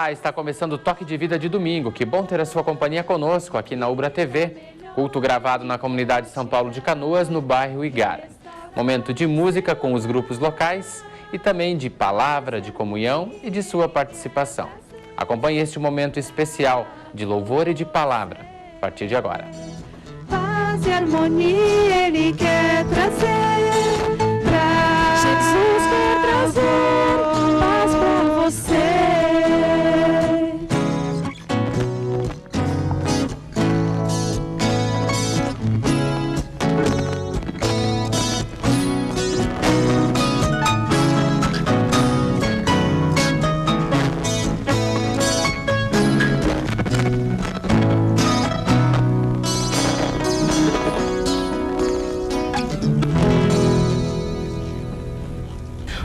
Olá, está começando o Toque de Vida de domingo. Que bom ter a sua companhia conosco aqui na Ubra TV. Culto gravado na comunidade São Paulo de Canoas, no bairro Igara. Momento de música com os grupos locais e também de palavra, de comunhão e de sua participação. Acompanhe este momento especial de louvor e de palavra, a partir de agora. Paz e harmonia Ele quer trazer. Jesus quer trazer paz pra você.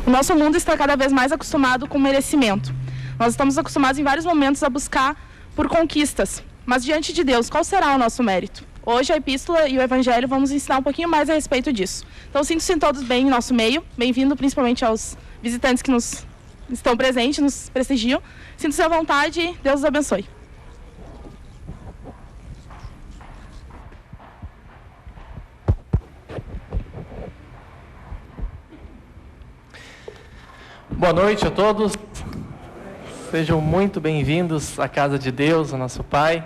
O nosso mundo está cada vez mais acostumado com merecimento. Nós estamos acostumados em vários momentos a buscar por conquistas. Mas diante de Deus, qual será o nosso mérito? Hoje a Epístola e o Evangelho vão nos ensinar um pouquinho mais a respeito disso. Então sintam-se todos bem em nosso meio. Bem-vindo principalmente aos visitantes que nos estão presentes, nos prestigiam. Sintam-se à vontade e Deus os abençoe. Boa noite a todos, sejam muito bem-vindos à casa de Deus, ao nosso Pai.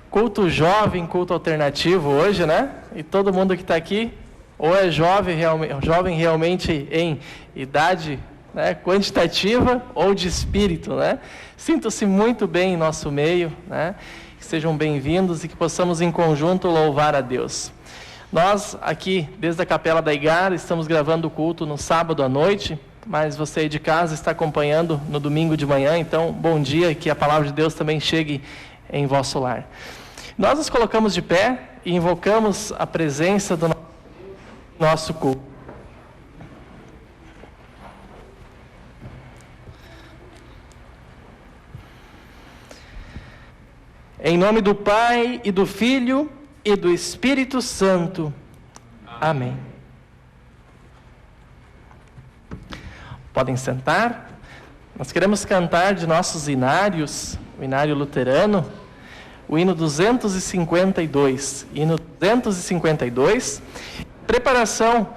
Culto jovem, culto alternativo hoje, né? E todo mundo que está aqui, ou é jovem realmente em idade, né, quantitativa ou de espírito, né? Sintam-se muito bem em nosso meio, né? Que sejam bem-vindos e que possamos em conjunto louvar a Deus. Nós aqui, desde a Capela da Igara, estamos gravando o culto no sábado à noite, mas você aí de casa está acompanhando no domingo de manhã, então bom dia, que a palavra de Deus também chegue em vosso lar. Nós nos colocamos de pé e invocamos a presença do nosso culto. Em nome do Pai e do Filho e do Espírito Santo. Amém. Podem sentar. Nós queremos cantar de nossos hinários, o hinário luterano, o hino 252. Hino 252, preparação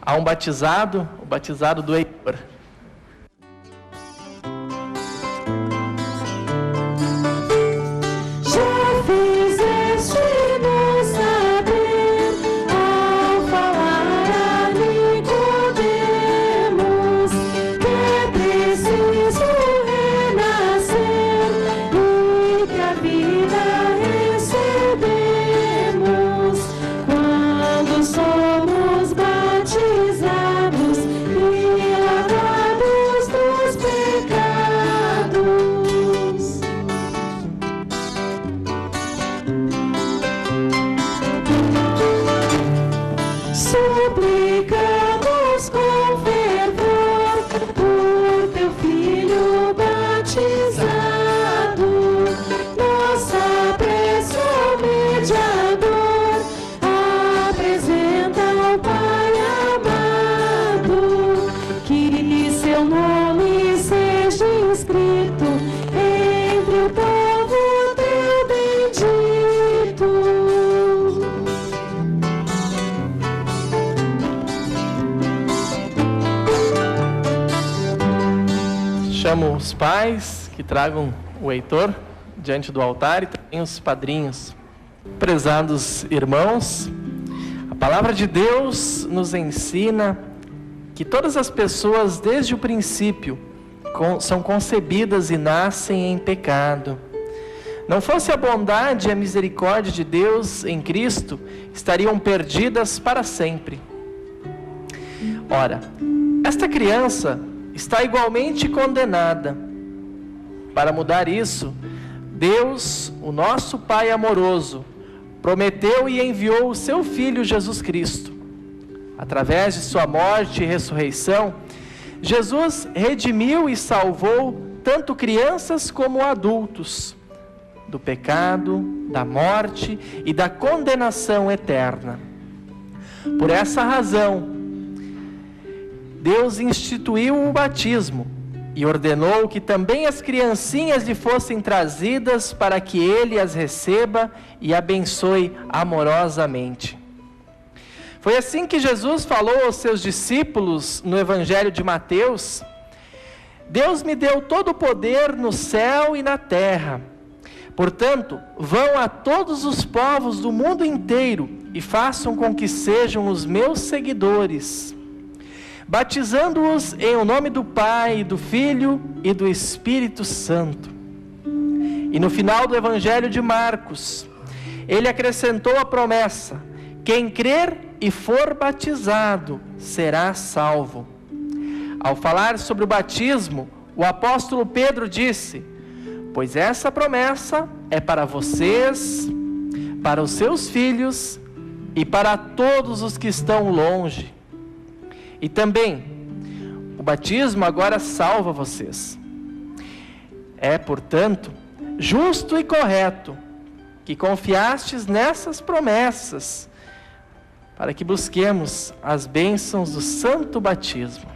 a um batizado, o batizado do Heitor. Chamo os pais que tragam o Heitor diante do altar e também os padrinhos. Prezados irmãos, a palavra de Deus nos ensina que todas as pessoas, desde o princípio, são concebidas e nascem em pecado. Não fosse a bondade e a misericórdia de Deus em Cristo, estariam perdidas para sempre. Ora, esta criança está igualmente condenada. Para mudar isso, Deus, o nosso Pai amoroso, prometeu e enviou o seu Filho Jesus Cristo. Através de sua morte e ressurreição, Jesus redimiu e salvou tanto crianças como adultos do pecado, da morte e da condenação eterna. Por essa razão, Deus instituiu o batismo e ordenou que também as criancinhas lhe fossem trazidas para que ele as receba e abençoe amorosamente. Foi assim que Jesus falou aos seus discípulos no Evangelho de Mateus: Deus me deu todo o poder no céu e na terra. Portanto, vão a todos os povos do mundo inteiro e façam com que sejam os meus seguidores, batizando-os em o nome do Pai, do Filho e do Espírito Santo. E no final do Evangelho de Marcos, ele acrescentou a promessa: quem crer e for batizado será salvo. Ao falar sobre o batismo, o apóstolo Pedro disse: pois essa promessa é para vocês, para os seus filhos e para todos os que estão longe. E também, o batismo agora salva vocês. É, portanto, justo e correto que confiastes nessas promessas, para que busquemos as bênçãos do santo batismo.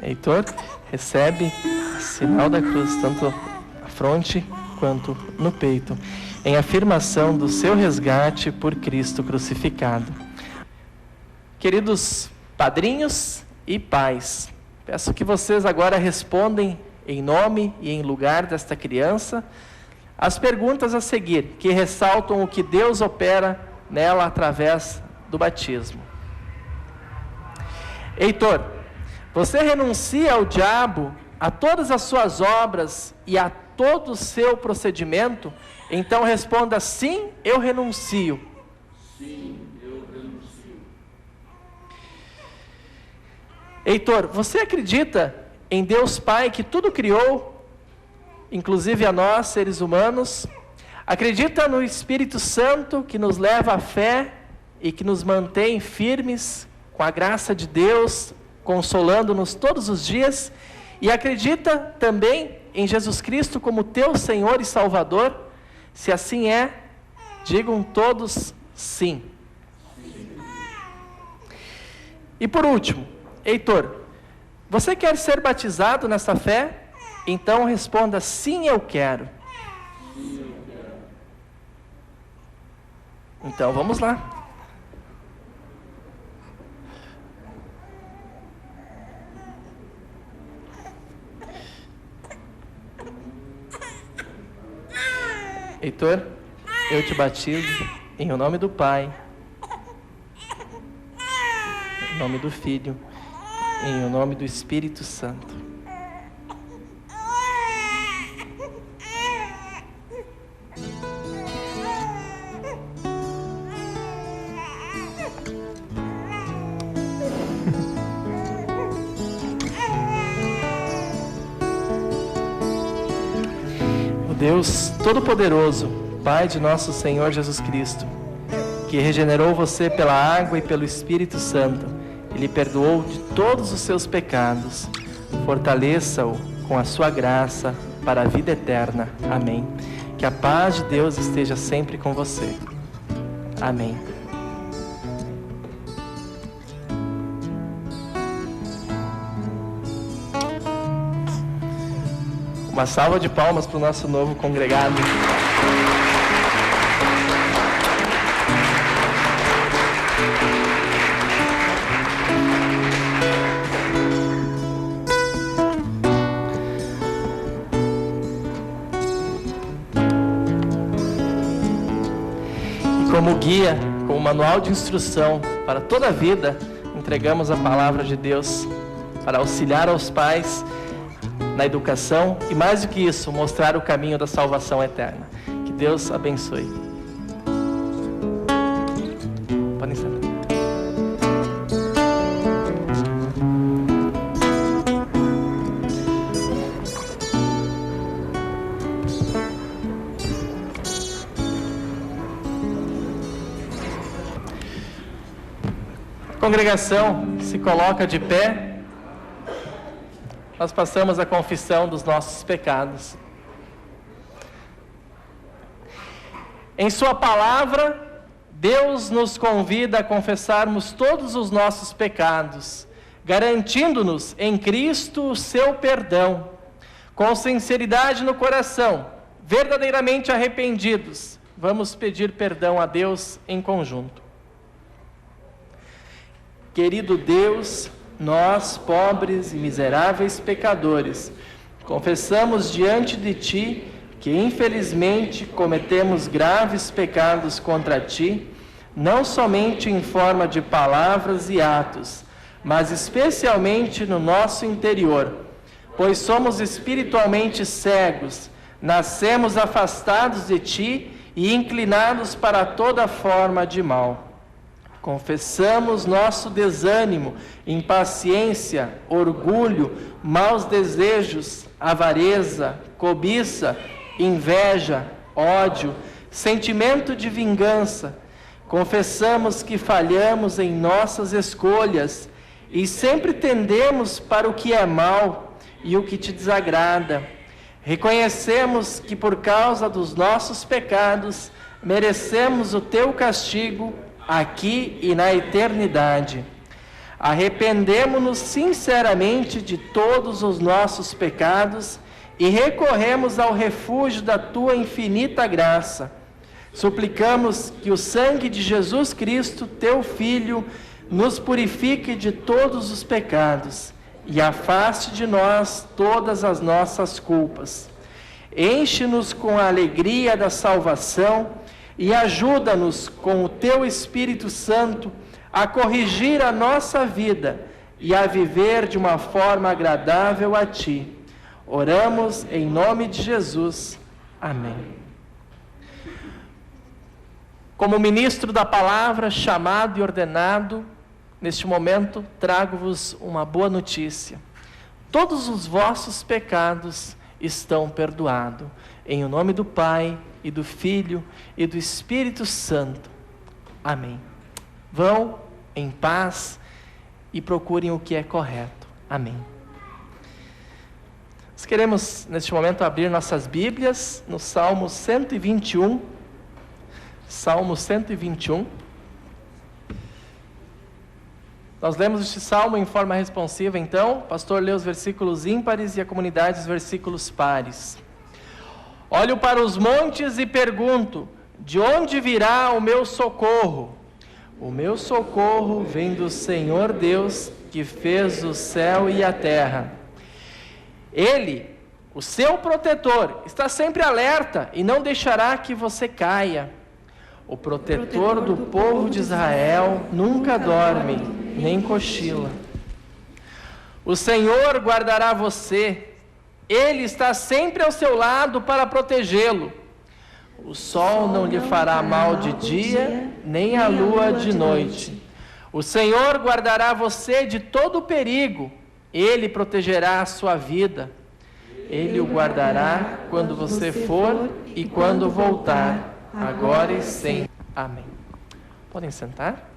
Heitor, recebe o sinal da cruz, tanto na fronte quanto no peito, em afirmação do seu resgate por Cristo crucificado. Queridos padrinhos e pais, peço que vocês agora respondem em nome e em lugar desta criança as perguntas a seguir, que ressaltam o que Deus opera nela através do batismo. Heitor, você renuncia ao diabo, a todas as suas obras e a todo o seu procedimento? Então responda: sim, eu renuncio. Sim, eu renuncio. Heitor, você acredita em Deus Pai que tudo criou, inclusive a nós, seres humanos? Acredita no Espírito Santo que nos leva à fé e que nos mantém firmes com a graça de Deus, consolando-nos todos os dias? E acredita também em Jesus Cristo como teu Senhor e Salvador? Se assim é, digam todos sim. E por último, Heitor, você quer ser batizado nessa fé? Então responda: sim, eu quero. Então vamos lá. Heitor, eu te batizo em o nome do Pai, em nome do Filho, em o nome do Espírito Santo. Deus Todo-Poderoso, Pai de nosso Senhor Jesus Cristo, que regenerou você pela água e pelo Espírito Santo, e lhe perdoou de todos os seus pecados, fortaleça-o com a sua graça para a vida eterna. Amém. Que a paz de Deus esteja sempre com você. Amém. Uma salva de palmas para o nosso novo congregado. E como guia, como manual de instrução para toda a vida, entregamos a palavra de Deus para auxiliar aos pais na educação e, mais do que isso, mostrar o caminho da salvação eterna. Que Deus abençoe. Podem sentar. A congregação se coloca de pé. Nós passamos a confissão dos nossos pecados. Em sua palavra, Deus nos convida a confessarmos todos os nossos pecados, garantindo-nos em Cristo o seu perdão. Com sinceridade no coração, verdadeiramente arrependidos, vamos pedir perdão a Deus em conjunto. Querido Deus, nós, pobres e miseráveis pecadores, confessamos diante de Ti que infelizmente cometemos graves pecados contra Ti, não somente em forma de palavras e atos, mas especialmente no nosso interior, pois somos espiritualmente cegos, nascemos afastados de Ti e inclinados para toda forma de mal. Confessamos nosso desânimo, impaciência, orgulho, maus desejos, avareza, cobiça, inveja, ódio, sentimento de vingança. Confessamos que falhamos em nossas escolhas e sempre tendemos para o que é mal e o que te desagrada. Reconhecemos que por causa dos nossos pecados merecemos o teu castigo aqui e na eternidade. Arrependemo-nos sinceramente de todos os nossos pecados e recorremos ao refúgio da tua infinita graça. Suplicamos que o sangue de Jesus Cristo, teu Filho, nos purifique de todos os pecados e afaste de nós todas as nossas culpas. Enche-nos com a alegria da salvação e ajuda-nos com o teu Espírito Santo a corrigir a nossa vida e a viver de uma forma agradável a Ti. Oramos em nome de Jesus. Amém. Como ministro da palavra, chamado e ordenado, neste momento trago-vos uma boa notícia. Todos os vossos pecados estão perdoados. Em o nome do Pai, e do Filho, e do Espírito Santo. Amém. Vão em paz e procurem o que é correto. Amém. Nós queremos, neste momento, abrir nossas Bíblias no Salmo 121. Salmo 121. Nós lemos este salmo em forma responsiva, então. O pastor lê os versículos ímpares e a comunidade os versículos pares. Olho para os montes e pergunto: de onde virá o meu socorro? O meu socorro vem do Senhor Deus, que fez o céu e a terra. Ele, o seu protetor, está sempre alerta e não deixará que você caia. O protetor do povo de Israel nunca dorme, nem cochila. O Senhor guardará você. Ele está sempre ao seu lado para protegê-lo. O sol não lhe fará mal de dia, nem a lua de noite. O Senhor guardará você de todo perigo. Ele protegerá a sua vida. Ele o guardará quando você for e quando voltar, agora e sempre. Amém. Podem sentar?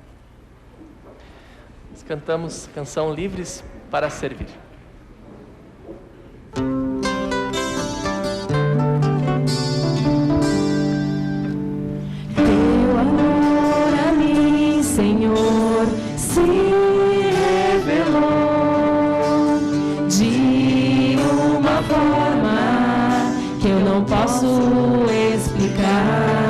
Nós cantamos canção Livres para Servir. Teu amor a mim, Senhor, se revelou de uma forma que eu não posso explicar.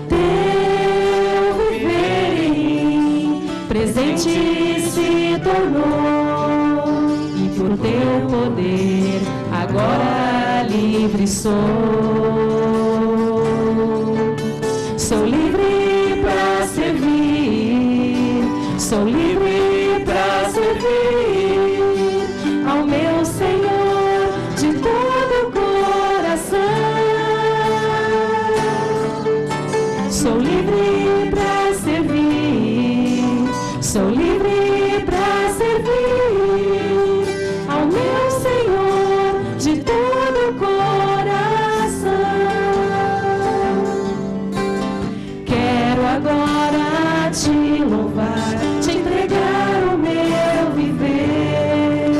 Teu viver em mim presente se tornou, e por teu poder agora livre sou. Sou livre para servir, sou livre para servir ao meu Senhor de todo o coração. Sou livre para servir, sou livre para servir ao meu Senhor de todo o coração. Quero agora te louvar, te entregar o meu viver,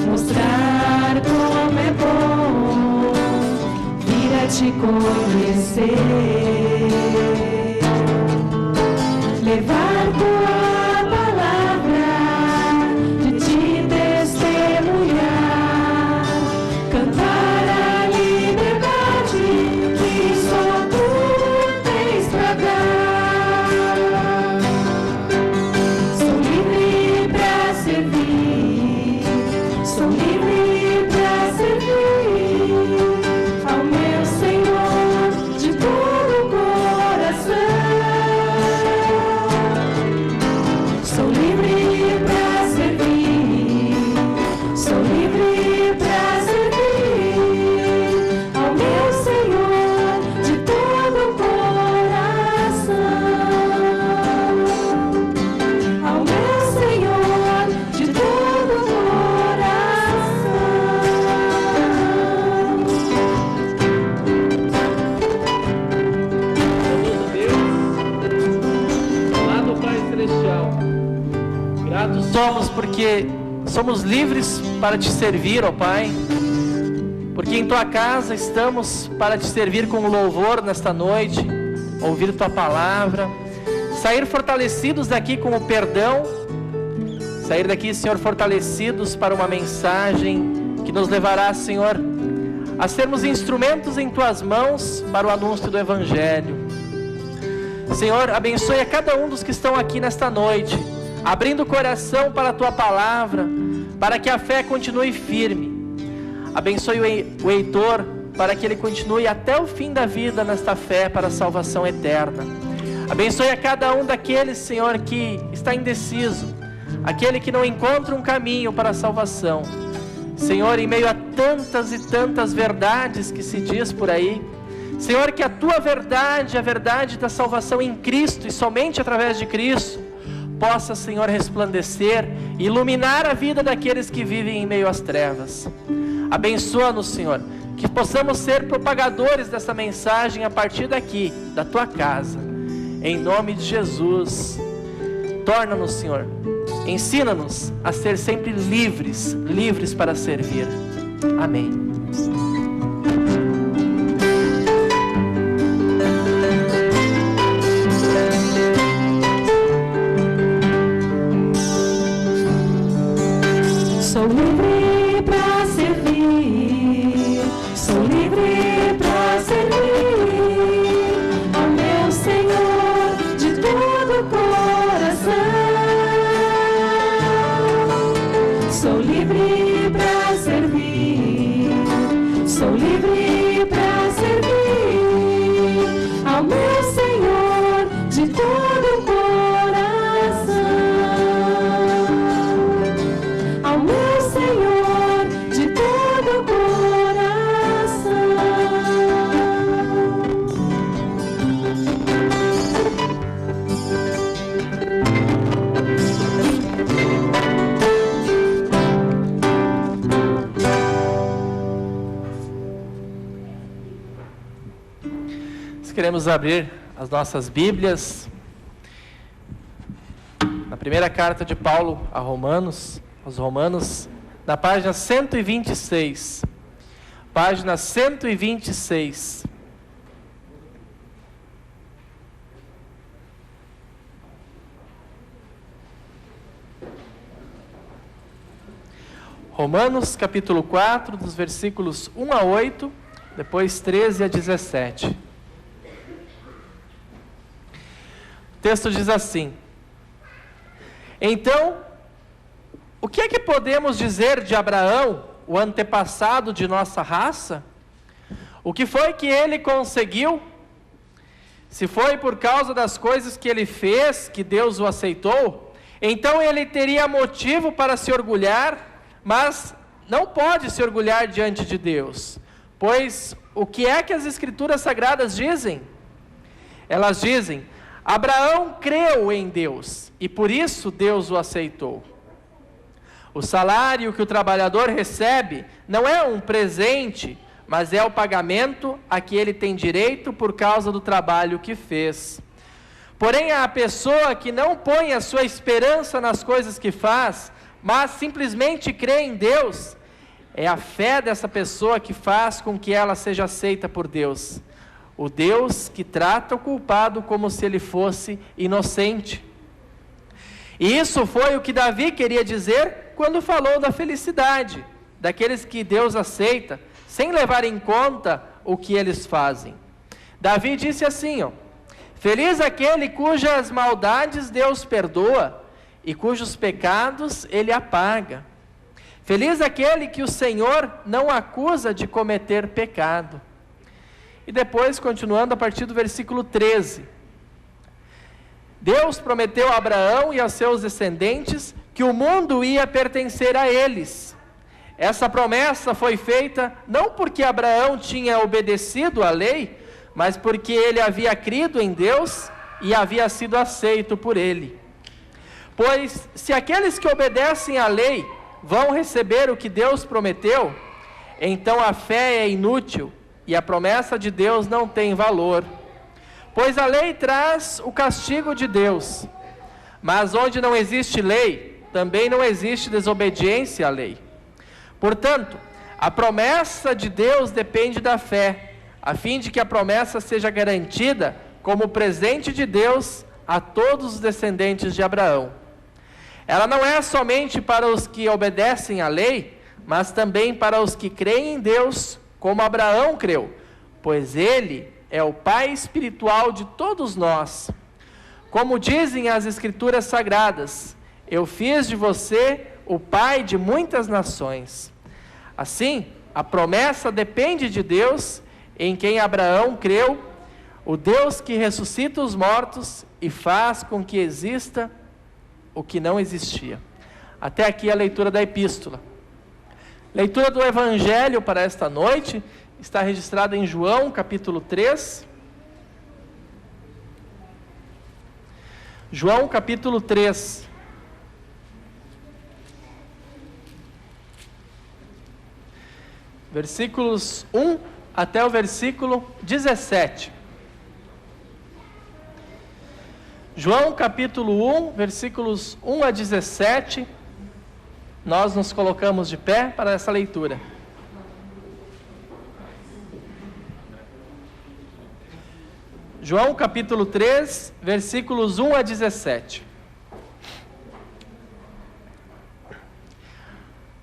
mostrar como é bom vir a Celestial, gratos somos porque somos livres para te servir, ó Pai, porque em Tua casa estamos para te servir com louvor nesta noite, ouvir Tua palavra, sair fortalecidos daqui com o perdão, sair daqui, Senhor, fortalecidos para uma mensagem que nos levará, Senhor, a sermos instrumentos em Tuas mãos para o anúncio do Evangelho. Senhor, abençoe a cada um dos que estão aqui nesta noite, abrindo o coração para a Tua palavra, para que a fé continue firme. Abençoe o Heitor, para que ele continue até o fim da vida nesta fé para a salvação eterna. Abençoe a cada um daqueles, Senhor, que está indeciso, aquele que não encontra um caminho para a salvação. Senhor, em meio a tantas e tantas verdades que se diz por aí, Senhor, que a Tua verdade, a verdade da salvação em Cristo e somente através de Cristo, possa, Senhor, resplandecer e iluminar a vida daqueles que vivem em meio às trevas. Abençoa-nos, Senhor, que possamos ser propagadores dessa mensagem a partir daqui, da Tua casa. Em nome de Jesus, torna-nos, Senhor, ensina-nos a ser sempre livres, livres para servir. Amém. Sou livre pra servir, sou livre pra servir ao meu Senhor de todo o coração. Sou livre pra servir, sou livre pra servir ao meu Senhor de todo o coração. Ao meu Senhor de todo o coração. Nós queremos abrir as nossas Bíblias na primeira carta de Paulo aos Romanos, na página 126. Página 126. Romanos capítulo 4, dos versículos 1 a 8, depois 13 a 17. O texto diz assim: Então, o que é que podemos dizer de Abraão, o antepassado de nossa raça? O que foi que ele conseguiu? Se foi por causa das coisas que ele fez que Deus o aceitou, então ele teria motivo para se orgulhar, mas não pode se orgulhar diante de Deus. Pois o que é que as Escrituras Sagradas dizem? Elas dizem: Abraão creu em Deus, e por isso Deus o aceitou. O salário que o trabalhador recebe não é um presente, mas é o pagamento a que ele tem direito por causa do trabalho que fez. Porém, a pessoa que não põe a sua esperança nas coisas que faz, mas simplesmente crê em Deus, é a fé dessa pessoa que faz com que ela seja aceita por Deus. O Deus que trata o culpado como se ele fosse inocente. E isso foi o que Davi queria dizer quando falou da felicidade daqueles que Deus aceita, sem levar em conta o que eles fazem. Davi disse assim, feliz aquele cujas maldades Deus perdoa e cujos pecados ele apaga. Feliz aquele que o Senhor não acusa de cometer pecado. E depois, continuando a partir do versículo 13. Deus prometeu a Abraão e aos seus descendentes que o mundo ia pertencer a eles. Essa promessa foi feita não porque Abraão tinha obedecido à lei, mas porque ele havia crido em Deus e havia sido aceito por ele. Pois se aqueles que obedecem à lei vão receber o que Deus prometeu, então a fé é inútil e a promessa de Deus não tem valor. Pois a lei traz o castigo de Deus, Mas onde não existe lei, também não existe desobediência à lei. Portanto, a promessa de Deus depende da fé, a fim de que a promessa seja garantida como presente de Deus a todos os descendentes de Abraão. Ela não é somente para os que obedecem à lei, mas também para os que creem em Deus, como Abraão creu, pois ele é o pai espiritual de todos nós. Como dizem as Escrituras Sagradas, eu fiz de você o pai de muitas nações. Assim, a promessa depende de Deus, em quem Abraão creu, o Deus que ressuscita os mortos e faz com que exista o que não existia. Até aqui a leitura da epístola. Leitura do Evangelho para esta noite está registrada em João, capítulo 3. João, capítulo 3. Versículos 1 até o versículo 17. João capítulo 1, versículos 1 a 17. Nós nos colocamos de pé para essa leitura. João capítulo 3, versículos 1 a 17.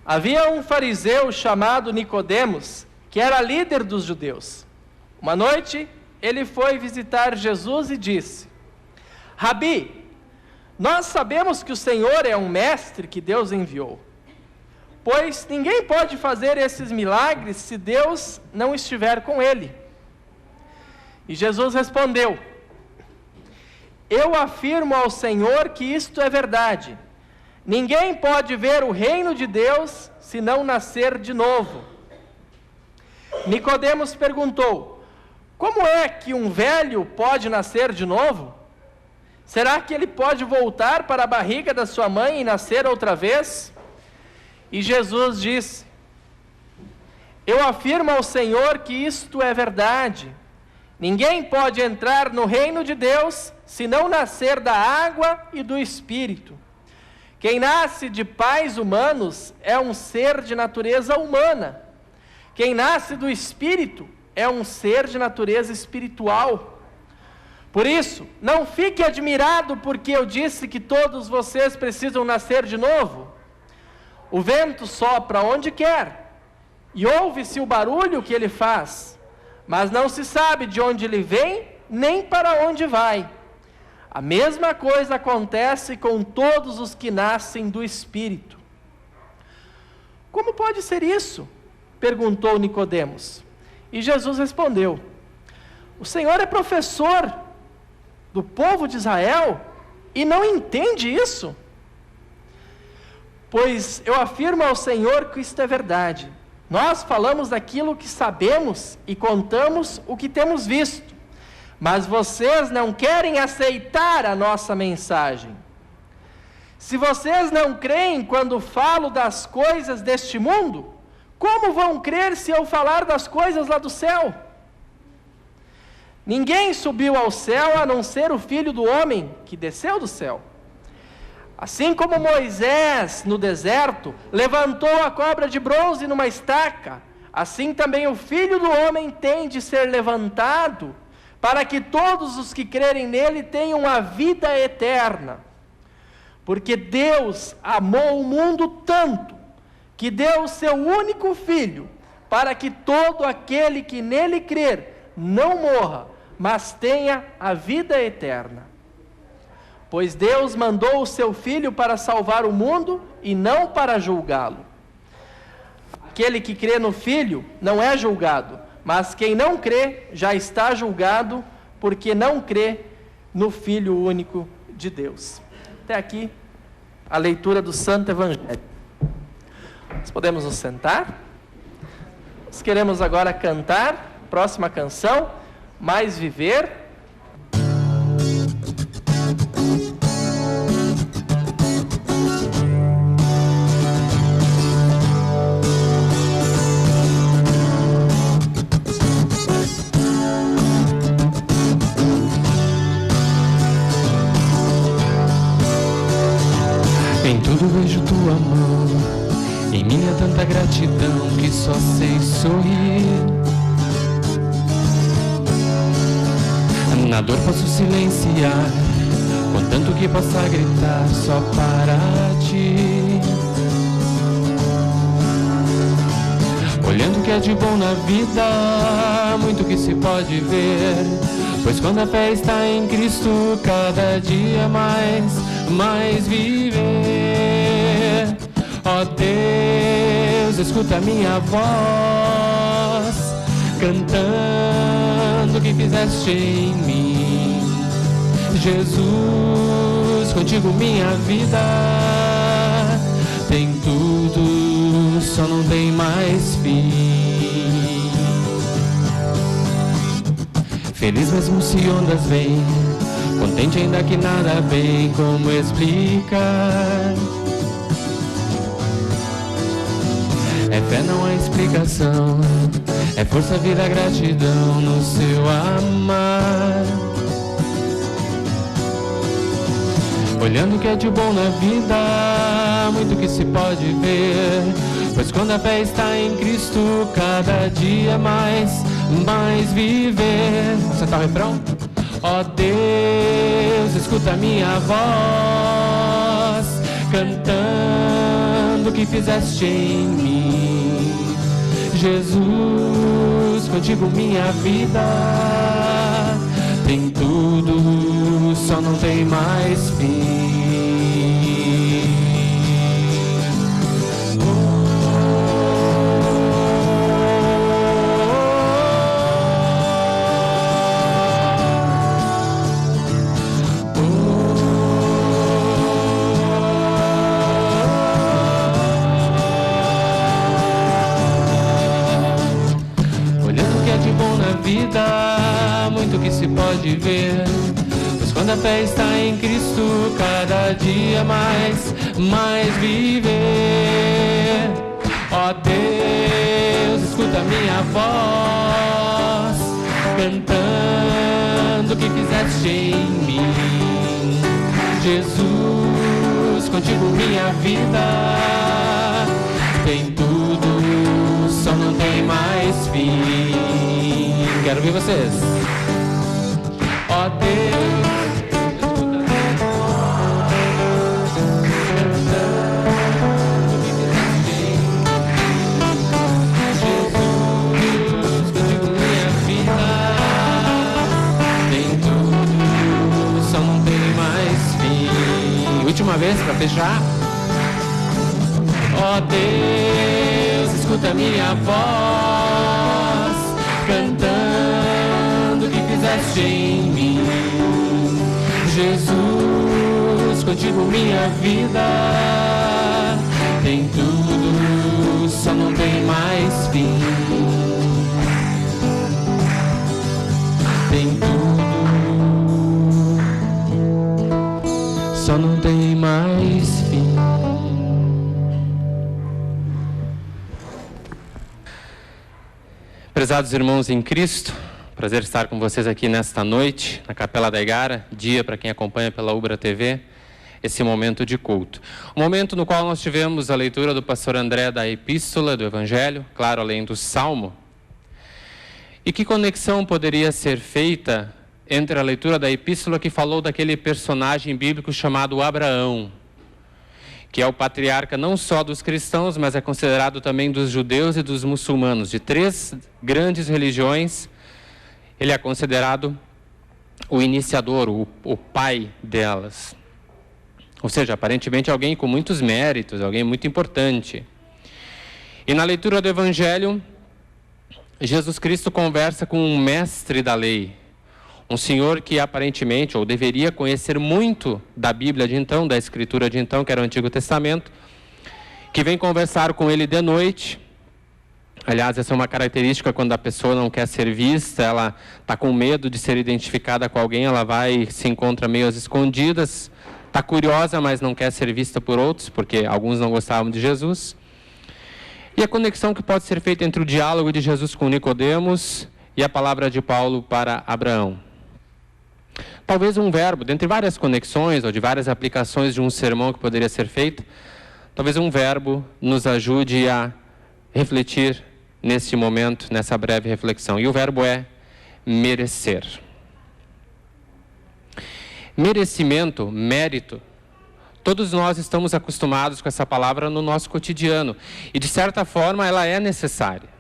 Havia um fariseu chamado Nicodemos, que era líder dos judeus. Uma noite, ele foi visitar Jesus e disse: Rabi, nós sabemos que o Senhor é um mestre que Deus enviou, pois ninguém pode fazer esses milagres se Deus não estiver com ele. E Jesus respondeu: Eu afirmo ao Senhor que isto é verdade. Ninguém pode ver o reino de Deus se não nascer de novo. Nicodemos perguntou: Como é que um velho pode nascer de novo? Será que ele pode voltar para a barriga da sua mãe e nascer outra vez? E Jesus disse: Eu afirmo ao Senhor que isto é verdade. Ninguém pode entrar no reino de Deus se não nascer da água e do Espírito. Quem nasce de pais humanos é um ser de natureza humana. Quem nasce do Espírito é um ser de natureza espiritual. Por isso, não fique admirado porque eu disse que todos vocês precisam nascer de novo. O vento sopra onde quer, e ouve-se o barulho que ele faz, mas não se sabe de onde ele vem, nem para onde vai. A mesma coisa acontece com todos os que nascem do Espírito. Como pode ser isso? Perguntou Nicodemos. E Jesus respondeu: O Senhor é professor do povo de Israel e não entende isso? Pois eu afirmo ao Senhor que isto é verdade. Nós falamos daquilo que sabemos e contamos o que temos visto, mas vocês não querem aceitar a nossa mensagem. Se vocês não creem quando falo das coisas deste mundo, como vão crer se eu falar das coisas lá do céu? Ninguém subiu ao céu a não ser o Filho do Homem que desceu do céu. Assim como Moisés, no deserto, levantou a cobra de bronze numa estaca, assim também o Filho do Homem tem de ser levantado, para que todos os que crerem nele tenham a vida eterna. Porque Deus amou o mundo tanto, que deu o seu único Filho, para que todo aquele que nele crer não morra, mas tenha a vida eterna. Pois Deus mandou o seu Filho para salvar o mundo e não para julgá-lo. Aquele que crê no Filho não é julgado, mas quem não crê já está julgado, porque não crê no Filho único de Deus. Até aqui a leitura do Santo Evangelho. Nós podemos nos sentar? Nós queremos agora cantar a próxima canção, Mais Viver. Em tudo vejo tua mão, em minha tanta gratidão que só sei sorrir. Na dor posso silenciar, contanto que possa gritar só para ti. Olhando o que é de bom na vida, muito que se pode ver, pois quando a fé está em Cristo, cada dia mais viver. Ó Deus, escuta minha voz, cantando o que fizeste em mim. Jesus, contigo minha vida tem tudo, só não tem mais fim. Feliz mesmo se ondas vêm, contente ainda que nada bem como explicar. É fé, não há explicação, é força, vida, gratidão no seu amar. Olhando o que é de bom na vida, muito que se pode ver, pois quando a fé está em Cristo, cada dia mais viver. Você tá o refrão? Ó Deus, escuta minha voz, cantando o que fizeste em mim. Jesus, contigo minha vida tem tudo, só não tem mais fim. Muito que se pode ver, pois quando a fé está em Cristo, cada dia mais viver. Ó Deus, escuta minha voz, cantando o que fizeste em mim. Jesus, contigo minha vida tem tudo, só não tem mais fim. Quero ver vocês. Ó Deus, escuta minha voz, cantando o que fizeste em mim. Jesus, contigo minha vida tem tudo, só não tem mais fim. Última vez para fechar. Ó Deus, escuta minha voz, cantando o que fizeste em mim. Jesus, contigo minha vida tem tudo, só não tem mais fim. Tem tudo, só não tem mais fim. Prezados irmãos em Cristo, prazer estar com vocês aqui nesta noite, na Capela da Igara, dia para quem acompanha pela Ubra TV, esse momento de culto. Um momento no qual nós tivemos a leitura do pastor André da Epístola, do Evangelho, claro, além do Salmo. E que conexão poderia ser feita entre a leitura da Epístola que falou daquele personagem bíblico chamado Abraão, que é o patriarca não só dos cristãos, mas é considerado também dos judeus e dos muçulmanos. De 3 grandes religiões, ele é considerado o iniciador, o pai delas. Ou seja, aparentemente alguém com muitos méritos, alguém muito importante. E na leitura do Evangelho, Jesus Cristo conversa com um mestre da lei, um senhor que aparentemente, ou deveria conhecer muito da Bíblia de então, da Escritura de então, que era o Antigo Testamento, que vem conversar com ele de noite. Aliás, essa é uma característica quando a pessoa não quer ser vista, ela está com medo de ser identificada com alguém, ela vai e se encontra meio às escondidas, está curiosa, mas não quer ser vista por outros, porque alguns não gostavam de Jesus. E a conexão que pode ser feita entre o diálogo de Jesus com Nicodemos e a palavra de Paulo para Abraão. talvez um verbo, dentre várias conexões ou de várias aplicações de um sermão que poderia ser feito, talvez um verbo nos ajude a refletir neste momento, nessa breve reflexão. E o verbo é merecer. Merecimento, mérito. Todos nós estamos acostumados com essa palavra no nosso cotidiano. E, de certa forma, ela é necessária.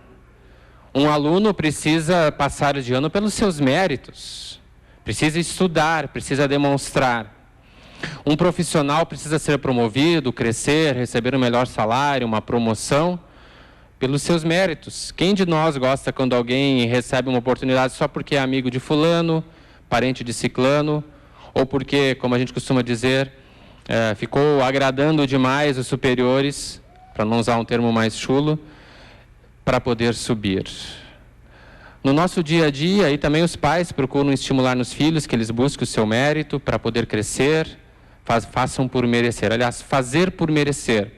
Um aluno precisa passar de ano pelos seus méritos. Precisa estudar, precisa demonstrar. Um profissional precisa ser promovido, crescer, receber um melhor salário, uma promoção, pelos seus méritos. Quem de nós gosta quando alguém recebe uma oportunidade só porque é amigo de fulano, parente de ciclano, ou porque, como a gente costuma dizer, ficou agradando demais os superiores, para não usar um termo mais chulo, para poder subir. No nosso dia a dia, e também os pais procuram estimular nos filhos que eles busquem o seu mérito para poder crescer, façam por merecer. Aliás, fazer por merecer.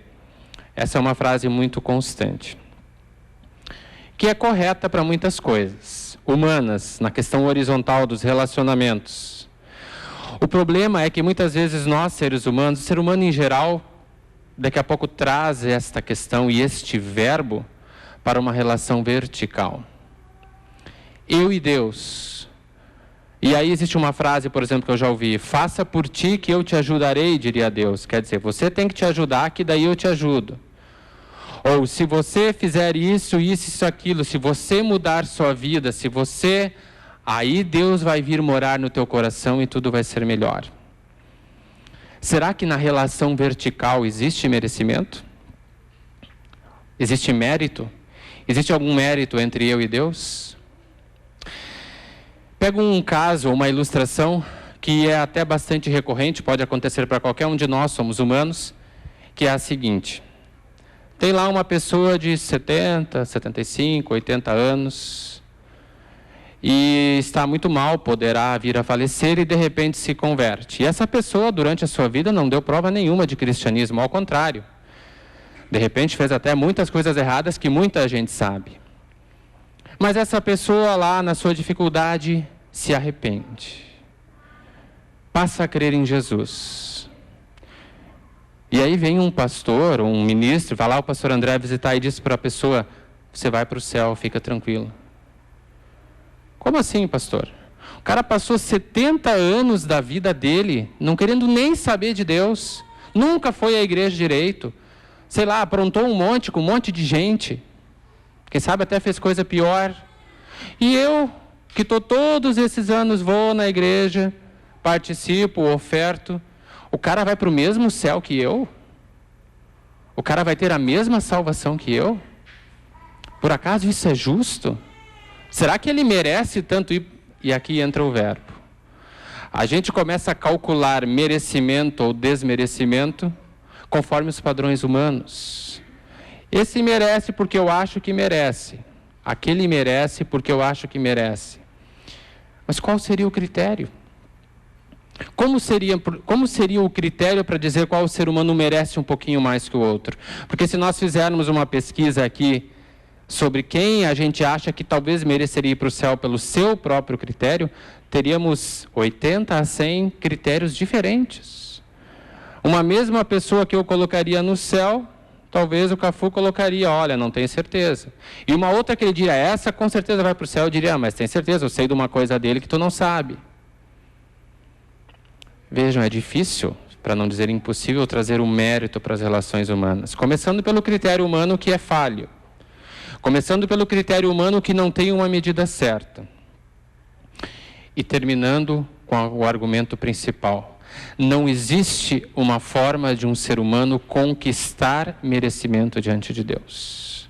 Essa é uma frase muito constante. Que é correta para muitas coisas humanas, na questão horizontal dos relacionamentos. O problema é que muitas vezes nós, seres humanos, o ser humano em geral, daqui a pouco traz esta questão e este verbo para uma relação vertical. Eu e Deus. E aí existe uma frase, por exemplo, que eu já ouvi: faça por ti que eu te ajudarei, diria Deus. Quer dizer, você tem que te ajudar, que daí eu te ajudo. Ou, se você fizer isso, isso, aquilo, se você mudar sua vida, se você... aí Deus vai vir morar no teu coração e tudo vai ser melhor. Será que na relação vertical existe merecimento? Existe mérito? Existe algum mérito entre eu e Deus? Pego um caso, uma ilustração, que é até bastante recorrente, pode acontecer para qualquer um de nós, somos humanos, que é a seguinte. Tem lá uma pessoa de 70, 75, 80 anos, e está muito mal, poderá vir a falecer e de repente se converte. E essa pessoa, durante a sua vida, não deu prova nenhuma de cristianismo, ao contrário. De repente fez até muitas coisas erradas que muita gente sabe. Mas essa pessoa lá, na sua dificuldade, se arrepende. Passa a crer em Jesus. E aí vem um pastor, um ministro, vai lá o pastor André visitar e diz para a pessoa: você vai para o céu, fica tranquilo. Como assim, pastor? O cara passou 70 anos da vida dele, não querendo nem saber de Deus, nunca foi à igreja direito, sei lá, aprontou um monte com um monte de gente, quem sabe até fez coisa pior. E eu, que estou todos esses anos, vou na igreja, participo, oferto, o cara vai para o mesmo céu que eu? O cara vai ter a mesma salvação que eu? Por acaso isso é justo? Será que ele merece tanto? E aqui entra o verbo. A gente começa a calcular merecimento ou desmerecimento conforme os padrões humanos. Esse merece porque eu acho que merece. Aquele merece porque eu acho que merece. Mas qual seria o critério? Como seria o critério para dizer qual ser humano merece um pouquinho mais que o outro? Porque se nós fizermos uma pesquisa aqui sobre quem a gente acha que talvez mereceria ir para o céu pelo seu próprio critério, teríamos 80 a 100 critérios diferentes. Uma mesma pessoa que eu colocaria no céu, talvez o Cafu colocaria: olha, não tenho certeza. E uma outra que ele diria: essa com certeza vai para o céu, eu diria: mas tem certeza, eu sei de uma coisa dele que tu não sabe. Vejam, é difícil, para não dizer impossível, trazer o mérito para as relações humanas. Começando pelo critério humano que é falho. Começando pelo critério humano que não tem uma medida certa. E terminando com o argumento principal. Não existe uma forma de um ser humano conquistar merecimento diante de Deus.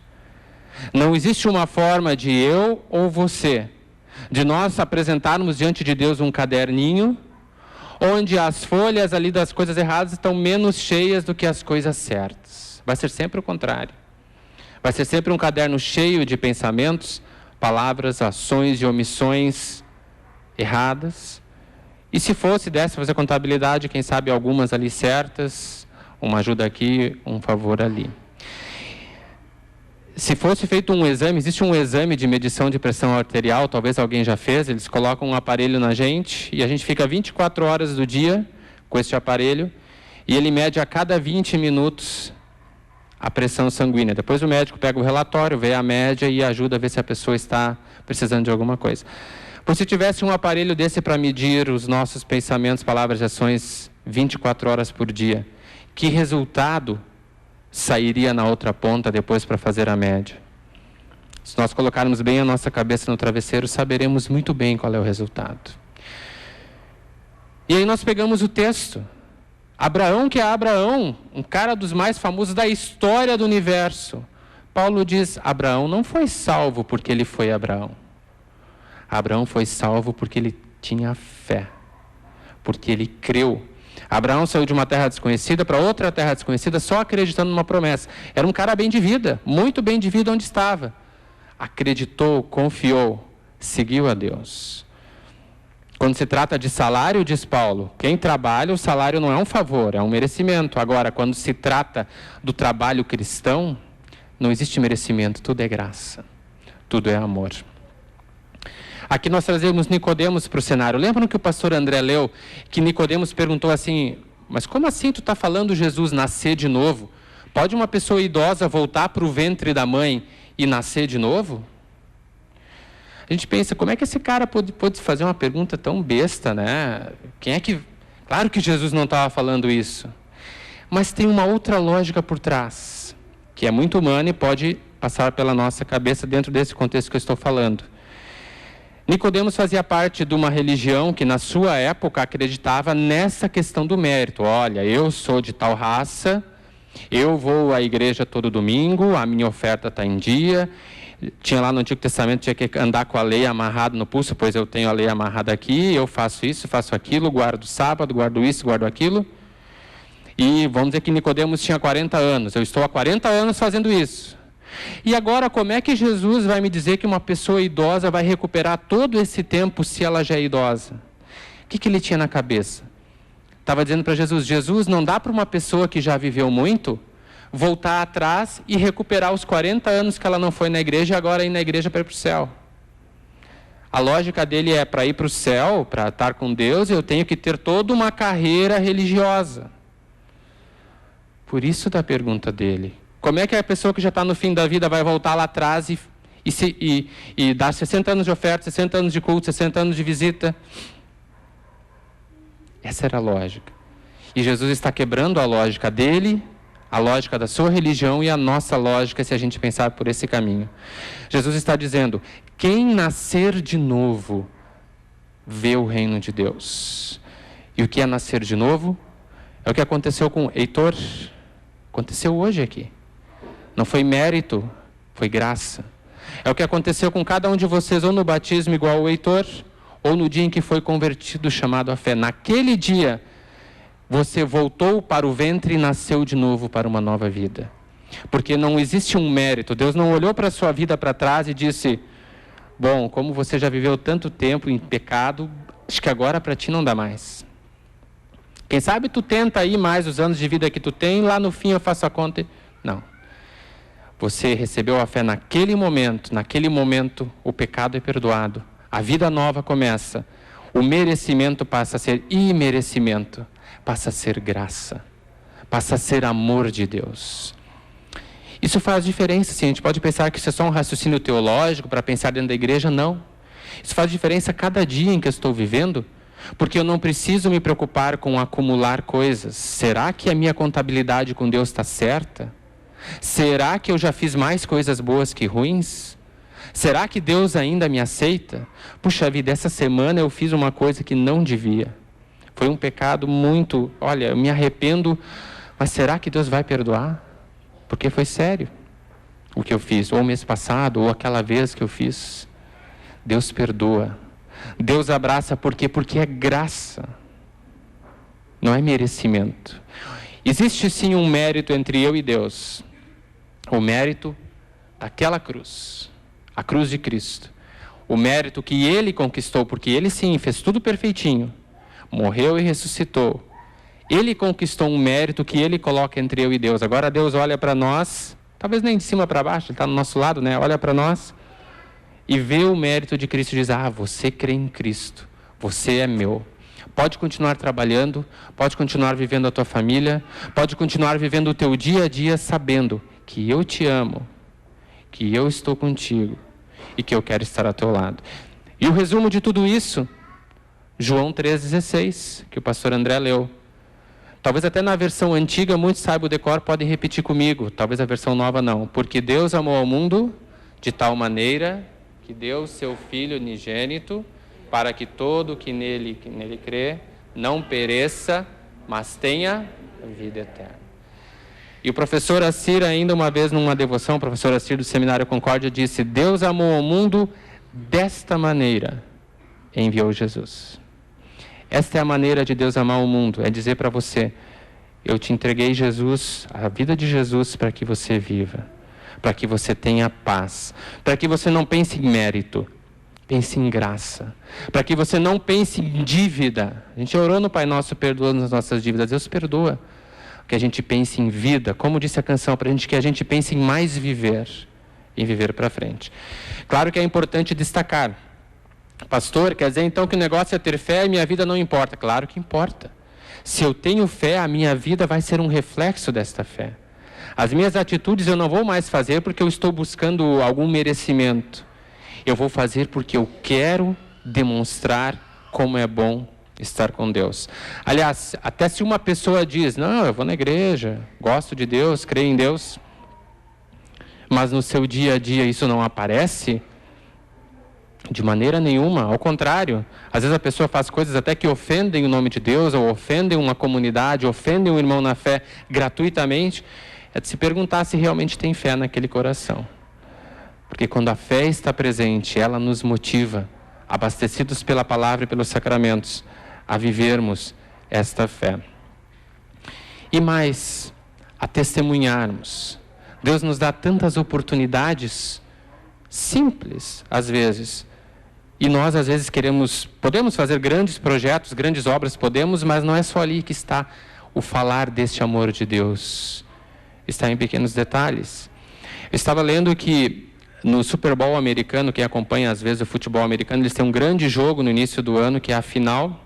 Não existe uma forma de eu ou você, de nós apresentarmos diante de Deus um caderninho, onde as folhas ali das coisas erradas estão menos cheias do que as coisas certas. Vai ser sempre o contrário. Vai ser sempre um caderno cheio de pensamentos, palavras, ações e omissões erradas. E se desse fazer contabilidade, quem sabe algumas ali certas, uma ajuda aqui, um favor ali. se fosse feito um exame, existe um exame de medição de pressão arterial, talvez alguém já fez, eles colocam um aparelho na gente e a gente fica 24 horas do dia com esse aparelho e ele mede a cada 20 minutos a pressão sanguínea. Depois o médico pega o relatório, vê a média e ajuda a ver se a pessoa está precisando de alguma coisa. Pois se tivesse um aparelho desse para medir os nossos pensamentos, palavras e ações 24 horas por dia, que resultado sairia na outra ponta depois para fazer a média? Se nós colocarmos bem a nossa cabeça no travesseiro, saberemos muito bem qual é o resultado. E aí nós pegamos o texto. Abraão, que é Abraão, um cara dos mais famosos da história do universo. Paulo diz, Abraão não foi salvo porque ele foi Abraão. Abraão foi salvo porque ele tinha fé, porque ele creu. Abraão saiu de uma terra desconhecida para outra terra desconhecida só acreditando numa promessa. Era um cara bem de vida, muito bem de vida onde estava. Acreditou, confiou, seguiu a Deus. Quando se trata de salário, diz Paulo, quem trabalha, o salário não é um favor, é um merecimento. Agora, quando se trata do trabalho cristão, não existe merecimento, tudo é graça, tudo é amor. Aqui nós trazemos Nicodemos para o cenário. Lembram que o pastor André leu que Nicodemos perguntou assim, mas como assim tu está falando Jesus nascer de novo? Pode uma pessoa idosa voltar para o ventre da mãe e nascer de novo? A gente pensa, como é que esse cara pode fazer uma pergunta tão besta, né? Claro que Jesus não estava falando isso. Mas tem uma outra lógica por trás, que é muito humana e pode passar pela nossa cabeça dentro desse contexto que eu estou falando. Nicodemos fazia parte de uma religião que na sua época acreditava nessa questão do mérito. Olha, eu sou de tal raça, eu vou à igreja todo domingo, a minha oferta está em dia. Tinha lá no Antigo Testamento, tinha que andar com a lei amarrada no pulso, pois eu tenho a lei amarrada aqui, eu faço isso, faço aquilo, guardo o sábado, guardo isso, guardo aquilo. E vamos dizer que Nicodemos tinha 40 anos, eu estou há 40 anos fazendo isso. E agora, como é que Jesus vai me dizer que uma pessoa idosa vai recuperar todo esse tempo se ela já é idosa? O que ele tinha na cabeça? Estava dizendo para Jesus, Jesus, não dá para uma pessoa que já viveu muito voltar atrás e recuperar os 40 anos que ela não foi na igreja e agora ir na igreja para ir para o céu. A lógica dele é, para ir para o céu, para estar com Deus, eu tenho que ter toda uma carreira religiosa. Por isso da pergunta dele. Como é que a pessoa que já está no fim da vida vai voltar lá atrás e dar 60 anos de oferta, 60 anos de culto, 60 anos de visita? Essa era a lógica. E Jesus está quebrando a lógica dele, a lógica da sua religião e a nossa lógica, se a gente pensar por esse caminho. Jesus está dizendo, quem nascer de novo, vê o reino de Deus. E o que é nascer de novo? É o que aconteceu com Heitor, aconteceu hoje aqui. Não foi mérito, foi graça. É o que aconteceu com cada um de vocês, ou no batismo igual o Heitor, ou no dia em que foi convertido, chamado à fé. Naquele dia, você voltou para o ventre e nasceu de novo para uma nova vida. Porque não existe um mérito. Deus não olhou para a sua vida para trás e disse, bom, como você já viveu tanto tempo em pecado, acho que agora para ti não dá mais. Quem sabe tu tenta aí mais os anos de vida que tu tem, lá no fim eu faço a conta. Não. Você recebeu a fé naquele momento o pecado é perdoado, a vida nova começa, o merecimento passa a ser imerecimento, passa a ser graça, passa a ser amor de Deus. Isso faz diferença, sim. A gente pode pensar que isso é só um raciocínio teológico para pensar dentro da igreja, não. Isso faz diferença a cada dia em que eu estou vivendo, porque eu não preciso me preocupar com acumular coisas. Será que a minha contabilidade com Deus está certa? Será que eu já fiz mais coisas boas que ruins? Será que Deus ainda me aceita? Puxa vida, essa semana eu fiz uma coisa que não devia. Foi um pecado muito... Olha, eu me arrependo, mas será que Deus vai perdoar? Porque foi sério o que eu fiz, ou mês passado, ou aquela vez que eu fiz. Deus perdoa. Deus abraça, por quê? Porque é graça. Não é merecimento. Existe sim um mérito entre eu e Deus. O mérito daquela cruz. A cruz de Cristo. O mérito que Ele conquistou, porque Ele sim fez tudo perfeitinho. Morreu e ressuscitou. Ele conquistou um mérito que Ele coloca entre eu e Deus. Agora Deus olha para nós, talvez nem de cima para baixo, ele está no nosso lado, né? Olha para nós e vê o mérito de Cristo e diz, você crê em Cristo, você é meu. Pode continuar trabalhando, pode continuar vivendo a tua família, pode continuar vivendo o teu dia a dia sabendo que eu te amo, que eu estou contigo e que eu quero estar ao teu lado. E o resumo de tudo isso, João 3,16, que o pastor André leu. Talvez até na versão antiga, muitos saibam o decor, podem repetir comigo, talvez a versão nova não. Porque Deus amou ao mundo de tal maneira que deu seu Filho unigênito, para que todo que nele crê não pereça, mas tenha vida eterna. E o professor Assir, ainda uma vez numa devoção, o professor Assir do Seminário Concórdia disse, Deus amou ao mundo desta maneira, enviou Jesus. Esta é a maneira de Deus amar o mundo, é dizer para você, eu te entreguei Jesus, a vida de Jesus, para que você viva, para que você tenha paz, para que você não pense em mérito, pense em graça, para que você não pense em dívida. A gente orou no Pai Nosso, perdoando as nossas dívidas, Deus perdoa. Que a gente pense em vida, como disse a canção para a gente, que a gente pense em mais viver, em viver para frente. Claro que é importante destacar, pastor, quer dizer então que o negócio é ter fé e minha vida não importa? Claro que importa. Se eu tenho fé, a minha vida vai ser um reflexo desta fé. As minhas atitudes eu não vou mais fazer porque eu estou buscando algum merecimento. Eu vou fazer porque eu quero demonstrar como é bom estar com Deus. Aliás, até se uma pessoa diz, não, eu vou na igreja, gosto de Deus, creio em Deus, mas no seu dia a dia isso não aparece, de maneira nenhuma, ao contrário, às vezes a pessoa faz coisas até que ofendem o nome de Deus, ou ofendem uma comunidade, ofendem um irmão na fé gratuitamente, é de se perguntar se realmente tem fé naquele coração. Porque quando a fé está presente, ela nos motiva, abastecidos pela palavra e pelos sacramentos, a vivermos esta fé. E mais, a testemunharmos. Deus nos dá tantas oportunidades, simples às vezes, e nós às vezes podemos fazer grandes projetos, grandes obras, podemos, mas não é só ali que está o falar deste amor de Deus. Está em pequenos detalhes. Eu estava lendo que no Super Bowl americano, quem acompanha às vezes o futebol americano, eles têm um grande jogo no início do ano, que é a final.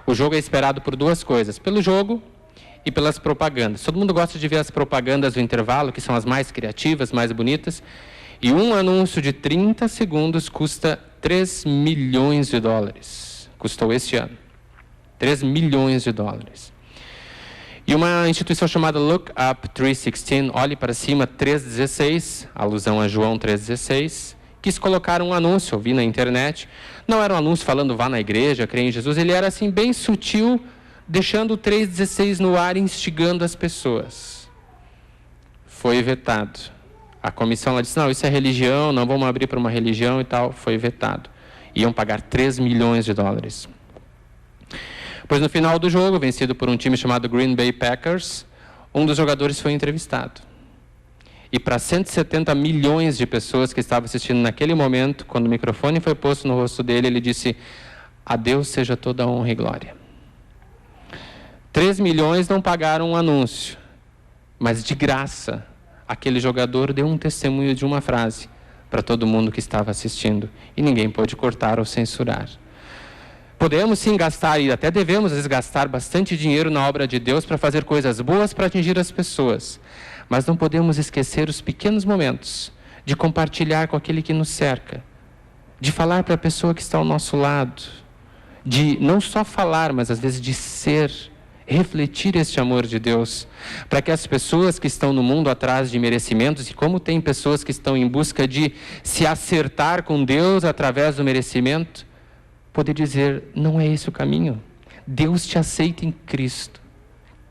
O jogo é esperado por duas coisas, pelo jogo e pelas propagandas. Todo mundo gosta de ver as propagandas do intervalo, que são as mais criativas, mais bonitas. E um anúncio de 30 segundos custa 3 milhões de dólares. Custou este ano. 3 milhões de dólares. E uma instituição chamada Look Up 316, Olhe para Cima 316, alusão a João 316, quis colocar um anúncio, eu vi na internet. Não era um anúncio falando vá na igreja, creia em Jesus, ele era assim bem sutil, deixando o 316 no ar, instigando as pessoas. Foi vetado. A comissão lá disse, não, isso é religião, não vamos abrir para uma religião e tal, foi vetado. Iam pagar 3 milhões de dólares. Pois no final do jogo, vencido por um time chamado Green Bay Packers, um dos jogadores foi entrevistado. E para 170 milhões de pessoas que estavam assistindo naquele momento, quando o microfone foi posto no rosto dele, ele disse, a Deus seja toda a honra e glória. 3 milhões não pagaram um anúncio, mas de graça, aquele jogador deu um testemunho de uma frase para todo mundo que estava assistindo, e ninguém pôde cortar ou censurar. Podemos sim gastar, e até devemos às vezes gastar bastante dinheiro na obra de Deus para fazer coisas boas para atingir as pessoas. Mas não podemos esquecer os pequenos momentos de compartilhar com aquele que nos cerca, de falar para a pessoa que está ao nosso lado, de não só falar, mas às vezes de ser, refletir este amor de Deus, para que as pessoas que estão no mundo atrás de merecimentos, e como tem pessoas que estão em busca de se acertar com Deus através do merecimento, poder dizer, não é esse o caminho. Deus te aceita em Cristo.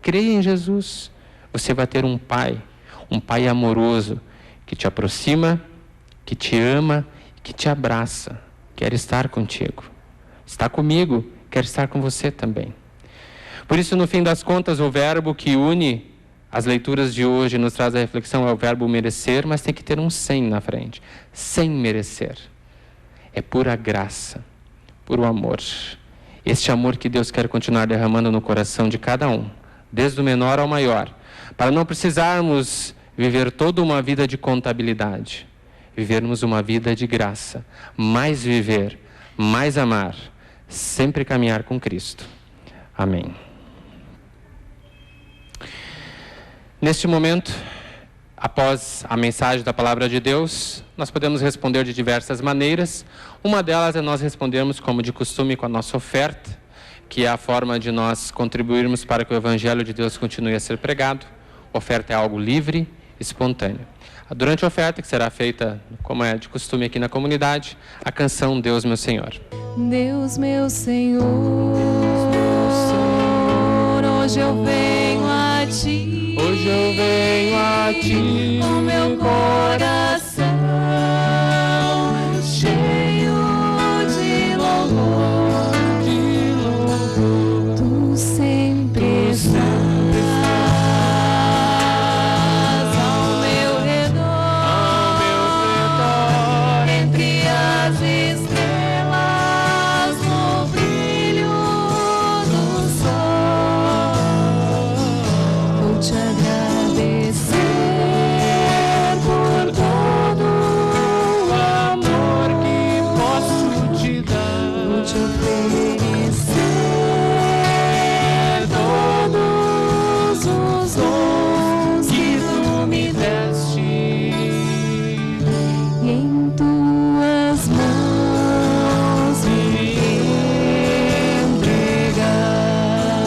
Creia em Jesus. Você vai ter um pai amoroso, que te aproxima, que te ama, que te abraça, quer estar contigo. Está comigo, quer estar com você também. Por isso, no fim das contas, o verbo que une as leituras de hoje, nos traz a reflexão, é o verbo merecer, mas tem que ter um sem na frente. Sem merecer. É pura graça. Puro amor. Este amor que Deus quer continuar derramando no coração de cada um, desde o menor ao maior, para não precisarmos viver toda uma vida de contabilidade, vivermos uma vida de graça, mais viver, mais amar, sempre caminhar com Cristo. Amém. Neste momento, após a mensagem da Palavra de Deus, nós podemos responder de diversas maneiras. Uma delas é nós respondermos como de costume com a nossa oferta, que é a forma de nós contribuirmos para que o Evangelho de Deus continue a ser pregado. Oferta é algo livre, espontâneo. Durante a oferta, que será feita, como é de costume aqui na comunidade, a canção Deus Meu Senhor. Deus meu Senhor, hoje eu venho a Ti. Hoje eu venho a Ti Com meu coração cheio de louvor, Tu sempre estás ao meu redor, entre as estrelas, no brilho do sol. Vou te agradecer por todo o amor que posso te dar. Vou te oferecer todos os dons que Tu me deste, e em Tuas mãos me entregar.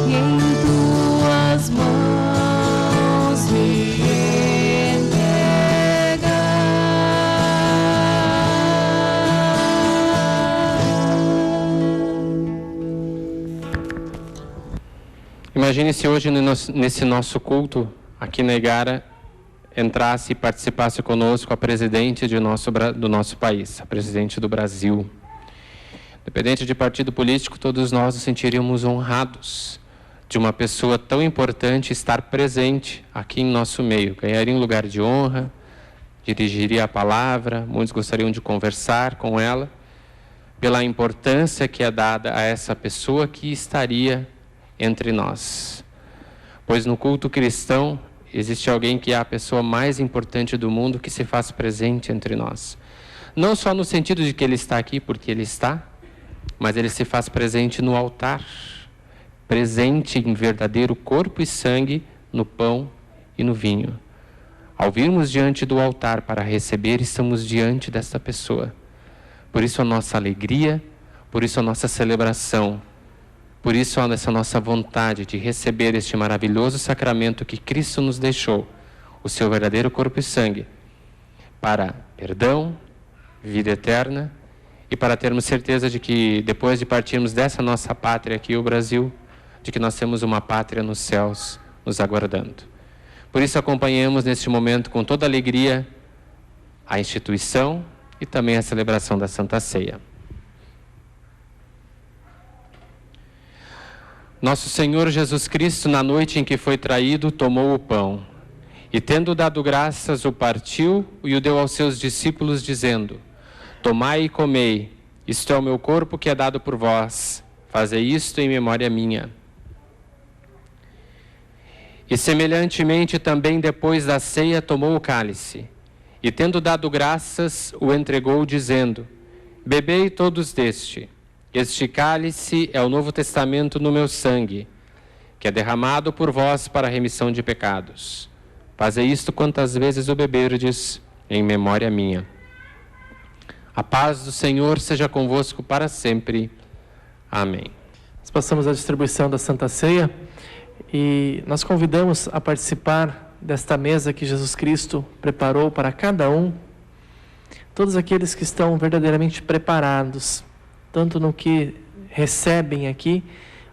E em Tuas mãos me Imagine se hoje, nesse nosso culto, aqui na Igara, entrasse e participasse conosco a presidente do nosso país, a presidente do Brasil. Independente de partido político, todos nós nos sentiríamos honrados de uma pessoa tão importante estar presente aqui em nosso meio. Ganharia um lugar de honra, dirigiria a palavra, muitos gostariam de conversar com ela, pela importância que é dada a essa pessoa que estaria entre nós. Pois no culto cristão, existe alguém que é a pessoa mais importante do mundo que se faz presente entre nós. Não só no sentido de que ele está aqui porque ele está, mas ele se faz presente no altar, presente em verdadeiro corpo e sangue no pão e no vinho. Ao virmos diante do altar para receber, estamos diante desta pessoa. Por isso a nossa alegria, por isso a nossa celebração, por isso essa nossa vontade de receber este maravilhoso sacramento que Cristo nos deixou, o seu verdadeiro corpo e sangue, para perdão, vida eterna, e para termos certeza de que depois de partirmos dessa nossa pátria aqui, o Brasil, de que nós temos uma pátria nos céus nos aguardando. Por isso acompanhamos neste momento com toda alegria a instituição e também a celebração da Santa Ceia. Nosso Senhor Jesus Cristo, na noite em que foi traído, tomou o pão e, tendo dado graças, o partiu e o deu aos seus discípulos, dizendo: Tomai e comei, isto é o meu corpo que é dado por vós, fazei isto em memória minha. E semelhantemente também depois da ceia tomou o cálice e, tendo dado graças, o entregou, dizendo: Bebei todos deste. Este cálice é o Novo Testamento no meu sangue, que é derramado por vós para a remissão de pecados. Fazei isto quantas vezes o beberdes, em memória minha. A paz do Senhor seja convosco para sempre. Amém. Nós passamos a distribuição da Santa Ceia e nós convidamos a participar desta mesa que Jesus Cristo preparou para cada um, todos aqueles que estão verdadeiramente preparados, tanto no que recebem aqui,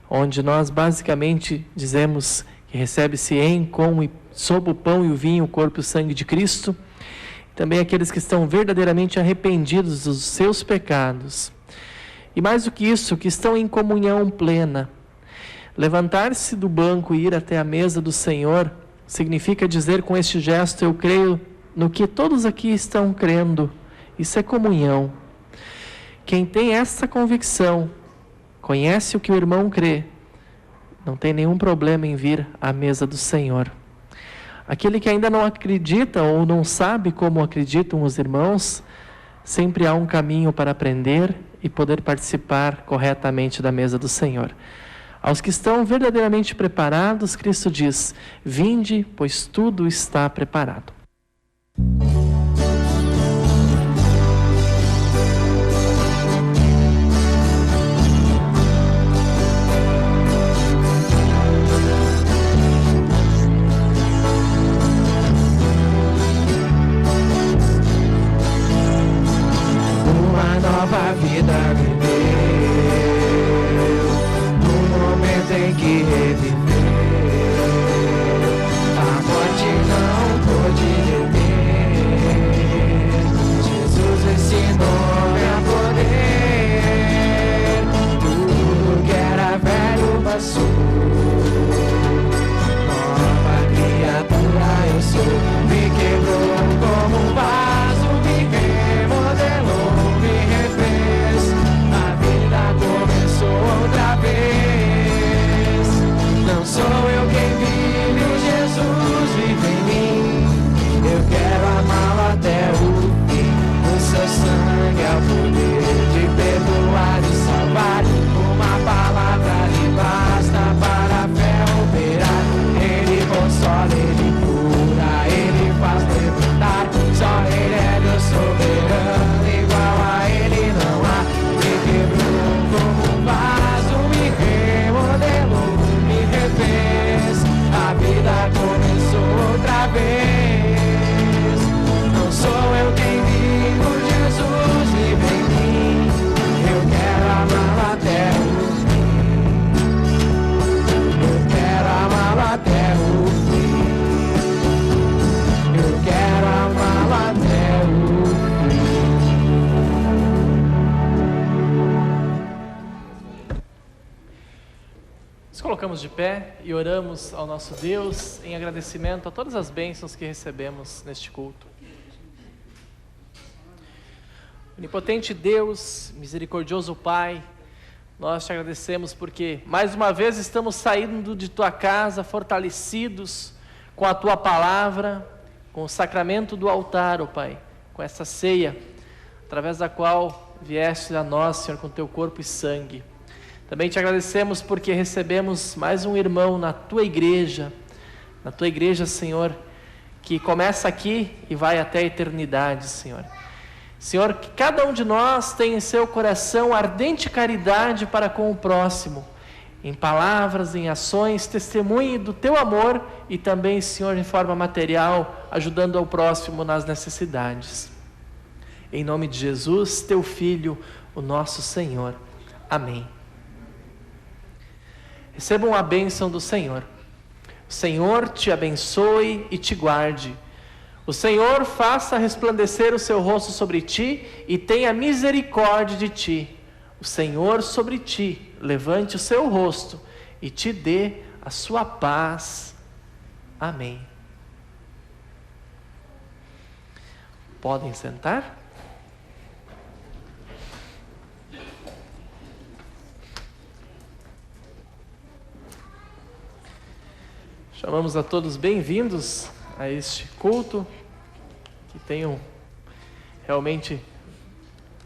onde nós basicamente dizemos que recebe-se em, com e sob o pão e o vinho, o corpo e o sangue de Cristo, também aqueles que estão verdadeiramente arrependidos dos seus pecados. E mais do que isso, que estão em comunhão plena. Levantar-se do banco e ir até a mesa do Senhor significa dizer com este gesto: eu creio no que todos aqui estão crendo. Isso é comunhão. Quem tem essa convicção, conhece o que o irmão crê, não tem nenhum problema em vir à mesa do Senhor. Aquele que ainda não acredita ou não sabe como acreditam os irmãos, sempre há um caminho para aprender e poder participar corretamente da mesa do Senhor. Aos que estão verdadeiramente preparados, Cristo diz: vinde, pois tudo está preparado. Uma nova vida me deu, no momento em que reviveu. A morte não pôde deter. Jesus ensinou-me a poder. Tudo que era velho passou. Nova criatura eu sou. Me quebrou como um vaso, me remodelou. Outra vez, não sou eu quem vive, Jesus vive em mim. Eu quero amá-lo até o fim. O seu sangue é o poder de perdoar e salvar. Uma palavra lhe basta para a fé operar. Ele consola, ele cura, ele faz levantar. Só ele é Deus soberano, igual a ele não há. Me quebrou como um vaso, me remodelou, me refez. A vida começou outra vez. Não sou eu quem vivo, Jesus vive em mim. Eu quero amá-lo até o fim. Eu quero amá-lo até o fim. Eu quero amá-lo até o fim. Nos colocamos de pé e oramos ao nosso Deus em agradecimento a todas as bênçãos que recebemos neste culto. Onipotente Deus, misericordioso Pai, nós te agradecemos porque mais uma vez estamos saindo de tua casa fortalecidos com a tua palavra, com o sacramento do altar, ó Pai, com essa ceia, através da qual vieste a nós, Senhor, com teu corpo e sangue. Também te agradecemos porque recebemos mais um irmão na tua igreja, Senhor, que começa aqui e vai até a eternidade, Senhor. Senhor, que cada um de nós tenha em seu coração ardente caridade para com o próximo, em palavras, em ações, testemunhe do teu amor e também, Senhor, em forma material, ajudando ao próximo nas necessidades. Em nome de Jesus, teu Filho, o nosso Senhor. Amém. Recebam a bênção do Senhor. O Senhor te abençoe e te guarde. O Senhor faça resplandecer o seu rosto sobre ti e tenha misericórdia de ti. O Senhor sobre ti levante o seu rosto e te dê a sua paz. Amém. Podem sentar? Chamamos a todos bem-vindos a este culto, que tenham realmente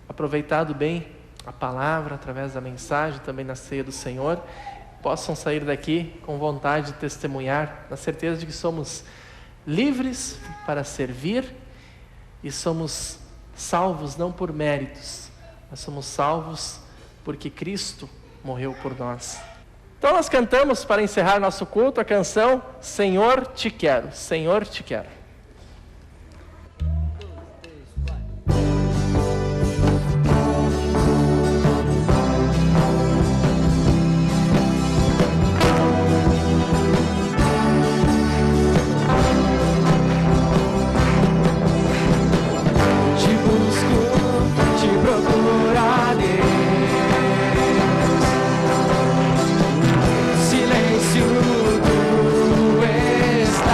aproveitado bem a palavra através da mensagem, também na ceia do Senhor, possam sair daqui com vontade de testemunhar, na certeza de que somos livres para servir e somos salvos não por méritos, mas somos salvos porque Cristo morreu por nós. Então nós cantamos para encerrar nosso culto a canção Senhor Te Quero, Senhor Te Quero. Te busco, te procuro, a Deus. Silêncio tu estás.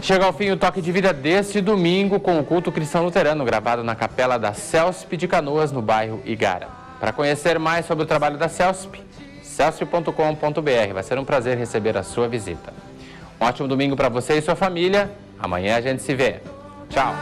Chega ao fim o Toque de Vida deste domingo com o culto cristão luterano gravado na capela da CELSP de Canoas, no bairro Igara. Para conhecer mais sobre o trabalho da CELSP, celsp.com.br. Vai ser um prazer receber a sua visita. Um ótimo domingo para você e sua família. Amanhã a gente se vê. Tchau.